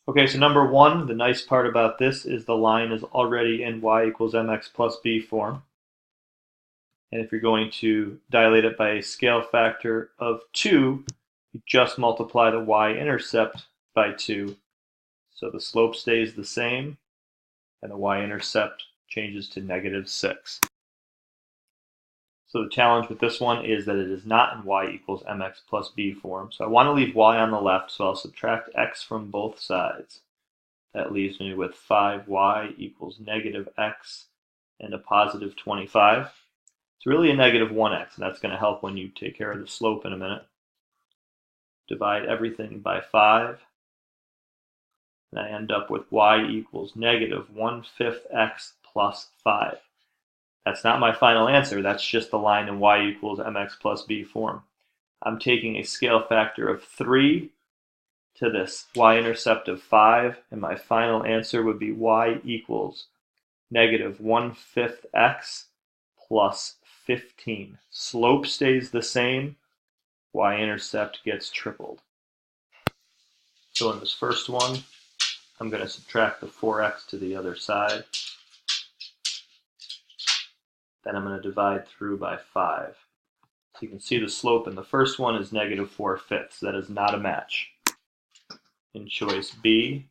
Okay, so number one, the nice part about this is the line is already in y equals mx plus b form. And if you're going to dilate it by a scale factor of 2, you just multiply the y-intercept by 2. So the slope stays the same, and the y-intercept changes to -6. So the challenge with this one is that it is not in y equals mx plus b form. So I want to leave y on the left, so I'll subtract x from both sides. That leaves me with 5y equals -x and a positive 25. It's really a -1x, and that's going to help when you take care of the slope in a minute. Divide everything by 5, and I end up with y equals -1/5 x plus 5. That's not my final answer, that's just the line in y equals mx plus b form. I'm taking a scale factor of 3 to this y-intercept of 5, and my final answer would be y equals -1/5 x plus 15. Slope stays the same, y-intercept gets tripled. So in this first one, I'm going to subtract the 4x to the other side. Then I'm going to divide through by 5. So you can see the slope in the first one is -4/5. That is not a match. In choice B,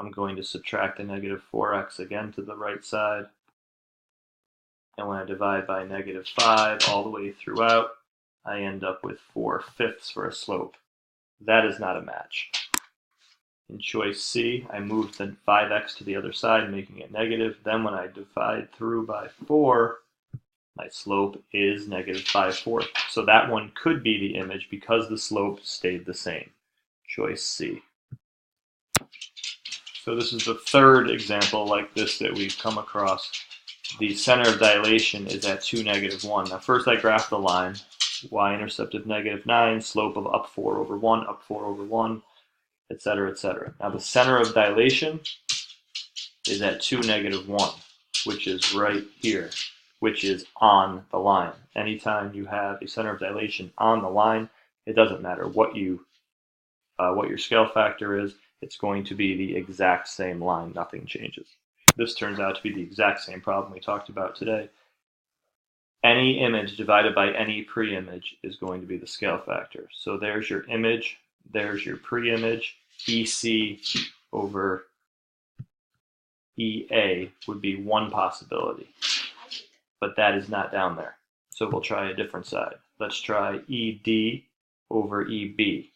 I'm going to subtract the -4x again to the right side. And when I divide by -5 all the way throughout, I end up with 4/5 for a slope. That is not a match. In choice C, I moved the 5x to the other side, making it negative. Then when I divide through by 4, my slope is -5/4. So that one could be the image because the slope stayed the same. Choice C. So this is the third example like this that we've come across. The center of dilation is at 2, -1. Now first I graph the line, y-intercept of -9, slope of up 4 over 1, up 4 over 1, etc., etc. Now the center of dilation is at 2, -1, which is right here, which is on the line. Anytime you have a center of dilation on the line, it doesn't matter what your scale factor is, it's going to be the exact same line, nothing changes. This turns out to be the exact same problem we talked about today. Any image divided by any pre-image is going to be the scale factor. So there's your image, there's your pre-image. EC over EA would be one possibility, but that is not down there. So we'll try a different side. Let's try ED over EB.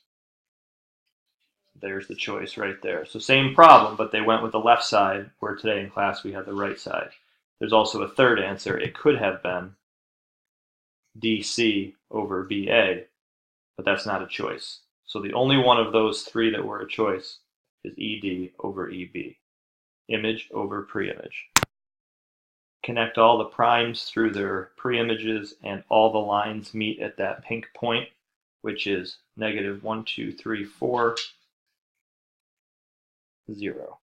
There's the choice right there. So same problem, but they went with the left side, where today in class we had the right side. There's also a third answer. It could have been DC over BA, but that's not a choice. So the only one of those three that were a choice is ED over EB. Image over pre-image. Connect all the primes through their pre-images, and all the lines meet at that pink point, which is -1, 2, 3, 4, 0.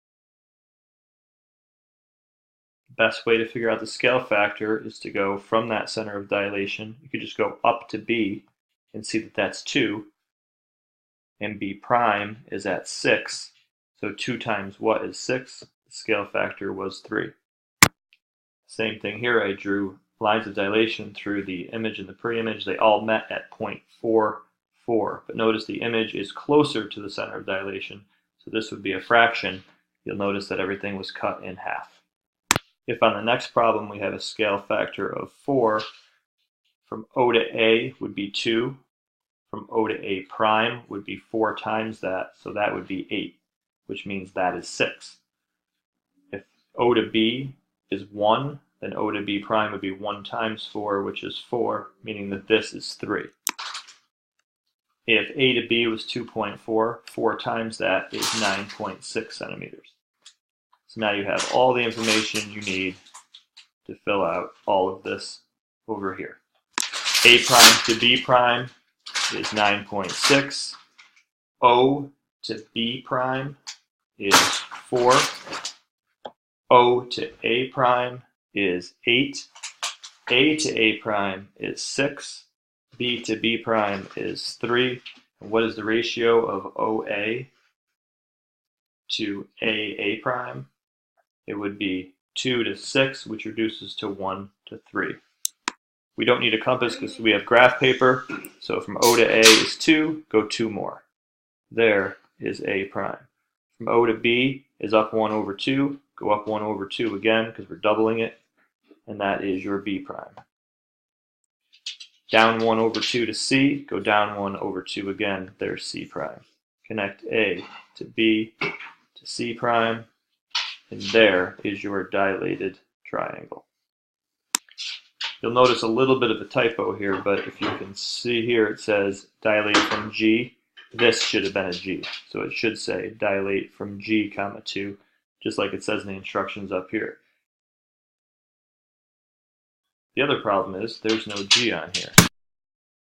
The best way to figure out the scale factor is to go from that center of dilation. You could just go up to B and see that that's 2, and B prime is at 6. So 2 times what is 6? The scale factor was 3. Same thing here, I drew lines of dilation through the image and the pre-image. They all met at 0.44, but notice the image is closer to the center of dilation, so this would be a fraction. You'll notice that everything was cut in half. If on the next problem we have a scale factor of 4, from O to A would be 2, from O to A prime would be 4 times that, so that would be 8, which means that is 6. If O to B is 1, then O to B prime would be 1 times 4, which is 4, meaning that this is 3. If A to B was 2.4, 4 times that is 9.6 centimeters. So now you have all the information you need to fill out all of this over here. A prime to B prime is 9.6. O to B prime is 4. O to A prime is 8. A to A prime is 6. B to B prime is 3. And what is the ratio of OA to A prime, it would be 2 to 6, which reduces to 1 to 3. We don't need a compass because we have graph paper, so from O to A is 2, go 2 more. There is A prime. From O to B is up 1 over 2, go up 1 over 2 again because we're doubling it, and that is your B prime. Down 1 over 2 to C, go down 1 over 2 again, there's C prime. Connect A to B to C prime, and there is your dilated triangle. You'll notice a little bit of a typo here, but if you can see here, it says dilate from G. This should have been a G. So it should say dilate from G, 2, just like it says in the instructions up here. The other problem is there's no G on here.